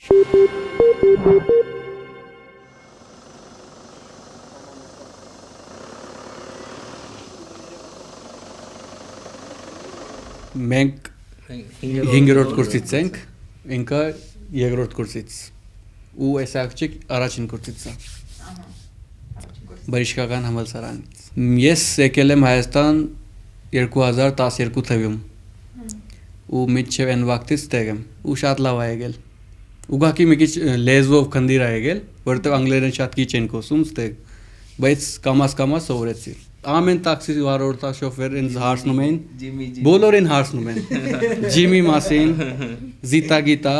Մենք 5-րդ կուրսից ենք, ինքը 2-րդ կուրսից։ Ու այս աղջիկ առաջին կուրսից է։ Բժշկական համալսարանից։ Ես եկել եմ Հայաստան 2012 թվականին։ Ու մինչև այն վաղտից տեղ եմ։ Ու շատ լավ է եկել։ Ուղղակի մի քիչ լեզվով քնդիր է եկել, որովհետև անգլերեն շատ քիչ են խոսում ստեղ, բայց կամաց սովորեցի։ Ամեն տաքսի վարորդա շոֆեր ինձ հարցնում էին, բոլորին հարցնում են։ Ջիմի մասին, Զիտա գիտա,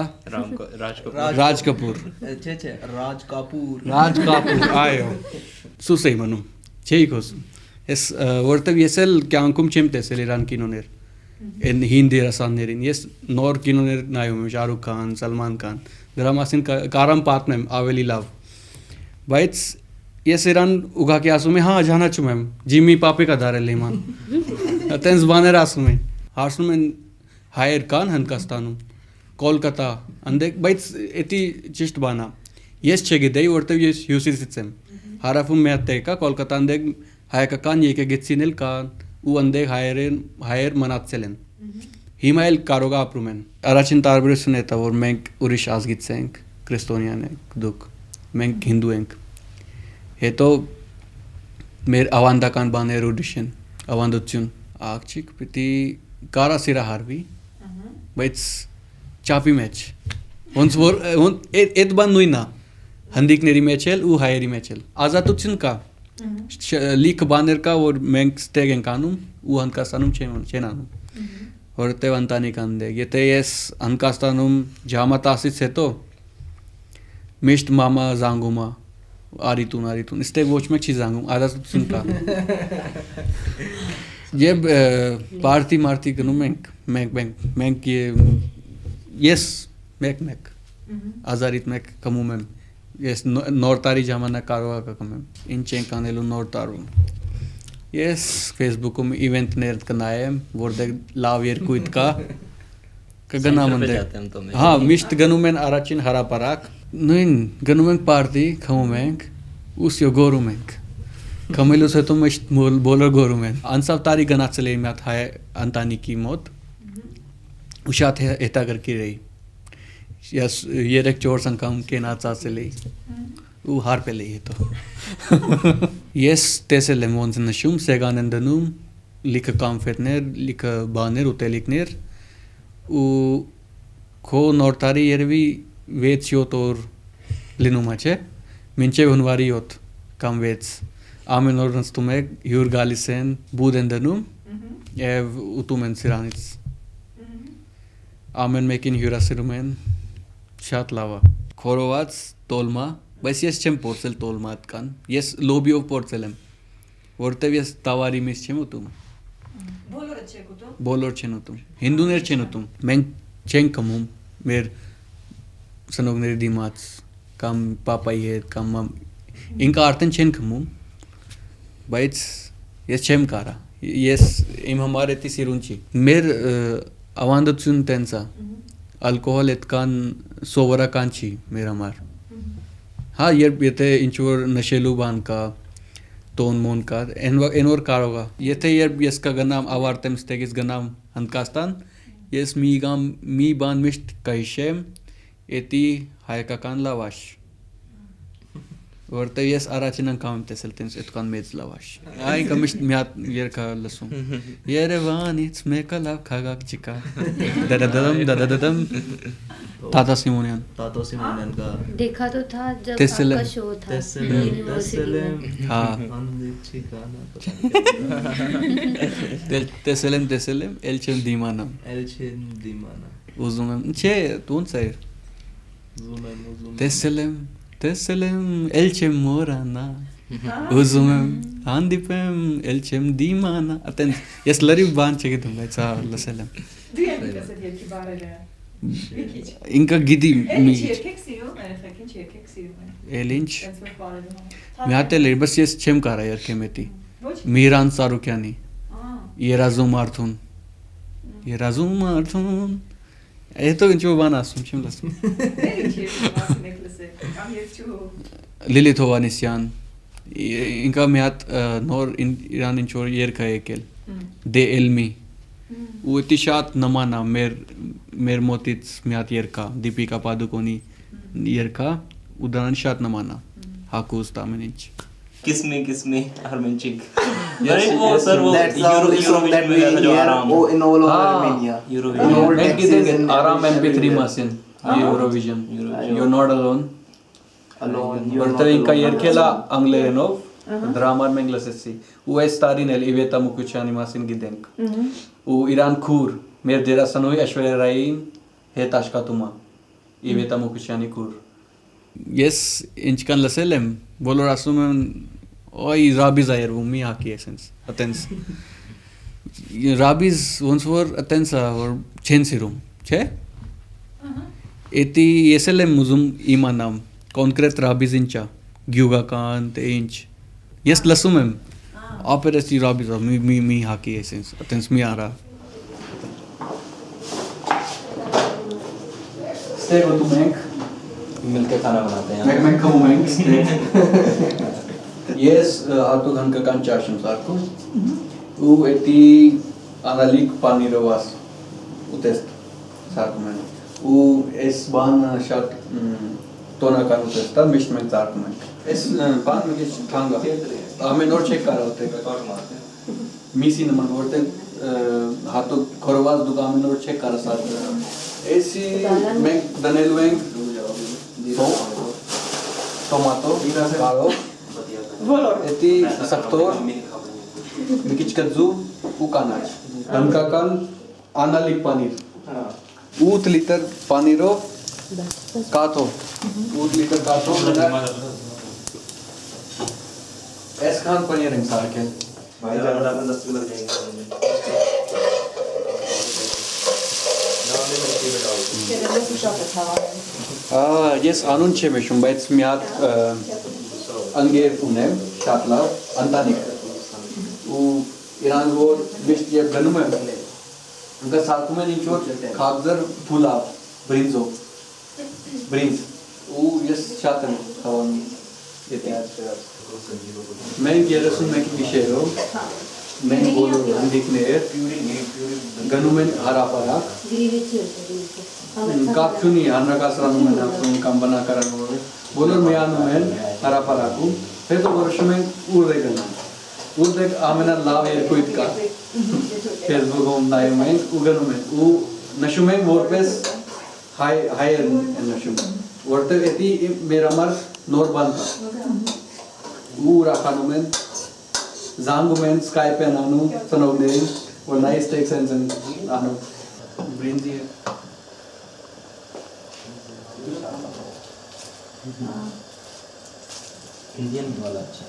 Ռաջ Կապուր։ Չէ, Ռաջ Կապուր։ Ռաջ Կապուր, այո։ Սուս էի մնում, չէի խոսում։ Ես որովհետև ես էլ կյանքում չեմ տեսել իրան կինոներ։ Այն հին դերասաններին, ես նոր կինոներ նայում եմ, Շահրուխ Քան, Սալման Քան, դրա մասին կարամ պատմեմ ավելի լավ։ Բայց ես իրան ուղղակի ասում եմ, հա, ճանաչում եմ, Ջիմի պապիկա դարել իման։ Այդպես բաներ ասում են։ Հարցնում են հայեր կան Հնդկաստանում, Կոլկատա, այնտեղ, բայց էդի ճիշտ բան է։ Ես չգիտեի, որտեղ ես հյուսիսից եմ։ Հարավում մի հատ տեղ կա, Կոլկատան դեղ հայկական եկեղեցին էլ կան, ու այնտեղ հայեր մնացել են։ Հիմա էլ կարող ապրում են։ Առաջին տարբերությունը դա որ մենք ուրիշ ազգից ենք, քրիստոնյան ենք, դուք, մենք հինդու ենք։ Հետո մեր ավանդական բաները ուրիշ են, ավանդություն, աղջիկ պիտի կարա սիրահարվի, բայց չափի մեջ։ Ոնց որ այդ բան նույնն է, հնդիկների մեջ էլ ու հայերի մեջ էլ։ Ազատություն կա։ Լիքը բաներ կա, որ մենք ստեղ ենք անում ու Հնդկաստանում չեն անում։ Որտեղ ընտանիք անդեղ։ Եթե ես Հնդկաստանում ժամը 10-ից հետո միշտ մամա զանգում է, արի տուն, ստեղ ոչ մեկ չի զանգում, ազատություն կա։ Եվ պարտի մարտի գնում ենք, մենք ես մեկ, ազարիտ մեկ կմում եմ, ես նոր տարի ժամանակ կարող եմ, ինչ ենք անելու նոր տարում։ Ես Facebook-ում իվենտներ կնայեմ, որտեղ լավ երկույթ կա, կգնամ այնտեղ։ Հա, միշտ գնում են առաջին հարաբերակ, նույն գնում ենք պարտի, քամում ենք, ու սյո գորում ենք։ Քամելուց հետո միշտ բոլոր գորում են։ Անցավ տարի գնացել էի մի հատ հայ ընտանիքի մոտ, ու շատ հետաքրքիր էի։ Ես 3-4 անգամ կենացածել էի ու հարբել էի հետո։ Ես տեսել եմ ոնց նշում, սեղան են դնում, լիքը կոնֆետներ, լիքը բաներ, ուտելիքներ ու քո նոր տարի երևի 6-7 օր լինում է, չէ՞։ Մինչև հունվարի 7 կամ 6 ամեն օր նստում եք, հյուր գալիս են, բուդ են դնում եւ ուտում են սրանից։ Ամեն մեկին հյուրասիրում են, շատ լավ է։ Քորոված տոլմա, բայց ես չեմ փորձել տոլմա այդքան։ Ես լոբիով փորձել եմ, որտեվ ես տավարի մեջ չեմ ուտում։ Բոլորը չեք ուտում։ Բոլոր չեն ուտում։ Հինդուներ չեն ուտում։ Մենք չենք կմում մեր սնողների դիմաց կամ պապայի հետ կամ ինքը արդեն չեն կմում, բայց ես չեմ կարա։ Ես իմ համար էդի սիրուն չի։ Մեր ավանդություն տենց է։ Ալկոհոլ այդքան սովորական չի մեր համար։ Հա, երբ եթե ինչ-որ նշելու բան կա, տոն-մոն կա, այն որ կարող է։ Եթե երբ ես կգնամ ավարտեմ ստեղից գնամ Հնդկաստան, ես մի բան միշտ կհիշեմ, էդի հայկական լավաշ։ Որտեղ ես առաջին անգամ եմ տեսել տենց այդքան մեծ լավաշ։ Այնքը միշտ մի հատ երգ լսում։ Երևանից մեկը լավ քաղաք չկա։ Դադադադամ Տատա Սիմոնյան կա։ Դեկադո թա Տեսել եմ։ Հա։ Տեսել եմ, էլ չեմ դիմանամ։ Ուզում եմ, չէ, ոնց է։ Տեսել եմ, էլ չեմ մորանա։ Ուզում եմ, հանդիպեմ, էլ չեմ դիմանա։ Այտենց ես լրիվ բան չգիտեմ, բայց հա լսել եմ։ Դու ես տեսել երկի բարերը։ Ինքը գիտի մի երկեք սիրում, երեխեքին երկեք սիրում են։ Էլ ինչ։ Տենց որ բարերը։ Մի հատ էլ էր, բայց ես չեմ կարա երկեմ էդի։ Միրան Սարուկյանի։ Երազում արդուն։ Հետո ինչ-որ բան ասում, չեմ լսում։ Էլի չի ասում եկլսե։ Կամ երկու։ Լիլիթ Հովանեսյան, ինքա մի հատ նոր Իրան ինչ-որ երգ է եկել։ Դե Էլմի։ Ու դա շատ նման է մեր մոտից մի հատ երգ է, Դիպիկա Պադուկոնի երգ է, ու դրան շատ նման է։ Հակուստ ամեն ինչ։ Kiss me, Armenchik. Yes, That's the song that we hear in all over Armenia. Մենք գիտենք Aram MP3 մասին, Eurovision. You're not alone. Որտեղ ինքա երգել է անգլերենով, դրա համար մենք լսեցի։ Ու այս տարին էլ Իվետա Մուկուչյանի մասին գիտենք։ Ու Իրան քուր, մեր դերասանուհի Աշվելիա Ռային հետ աշխատում է։ Իվետա Մուկուչյանի քուր։ Ես ինչքան լսել եմ, բոլոր ասում են, «Ոյ, Ռաբիզ այրվում, մի հակի էսենց»։ Այտենց։ Ռաբիզ ոնց որ այտենց է, որ չեն սիրում, չէ՞։ Էդի ես էլ եմ ուզում իմանամ, կոնկրետ Ռաբիզ ինչ է, գյուղական, թե ինչ։ Ես լսում եմ, ապերեսի Ռաբիզը մի հակի էսենց, այտենց մի արա։ Ստեղ ուտում ենք։ मिलके खाना बनाते हैं Մենք խմում ենք։ Ես հատուկ հնդկական ճաշ եմ սարքում ու էդի անալիք պանիրովաս ուտեստ սարքում են ու այս բանը շատ տոնական ուտեստ է, միշտ մենք սարքում ենք։ Այս բանը մի քիչ թանկ է։ Ամեն օր չեք կարող ուտել։ Միսի նման որտեղ հատուկ քորոված դուք ամեն օր չեք կարող սարքել։ Էսի մենք դնելու ենք tomato, galo, էդի սակտոր, մի քիչ կձու ու կանաչ, հնդկական անալիք պանիր, 8 լիտր պանիրով կաթով, 8 լիտր կաթով մնակ, այսքան պանիր ենք սարքել։ Ես անուն չեմ հիշում, բայց մի հատ ընկեր ունեմ, շատ լավ, ընտանիք։ Ու իրան որ միշտ երբ գնում եմ, ինքը սարքում են ինչ-որ քաբզր փուլավ, բրինձով, բրինձ։ Ու ես շատ եմ խաղանում եթե։ Մենք 31 գիշերով, մենք բոլոր հանդիկներ գնում են հարապարակ, կապ չունի հանրակացարանում են ապրում կամ բնակարանում, բոլոր միանում են հարապարակում, հետո որոշում են ուր է գնան։ Ուր ամենալավ երկույթ կա, Facebook-ում նայում ենք ու գնում են, ու նշում ենք որպես հայերն են նշում, որտեղ էդի մեր համար նոր բան կա, ու ուրախանում են, զանգում են, Skype են անում, ծնողներին, որ նայից տեքսենց են անում, բրինձի է։ इंडियन वाला अच्छा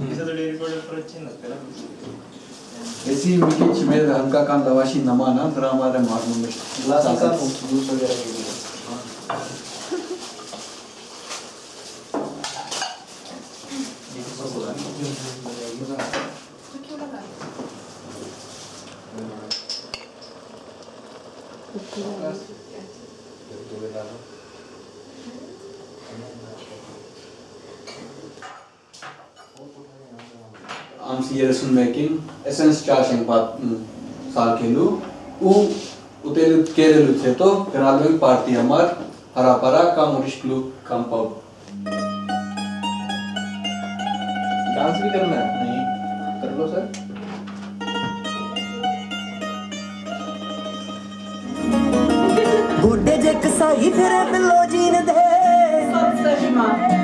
इसे तो डेरी प्रोडक्ट पर अच्छे लगते हैं ऐसी मिकी चिमेर हल्का कान लवाशी नमाना ड्रामा रे मारने में ग्लास का जूस वगैरह के लिए Amsi yeresun making essence charging part salkelu u utel kerelu theto granul party hamar harapara kam urishklu kam pub dance भी करना है नहीं कर लो सर गोडे जे कसाई फिरे बिलो जीन दे Só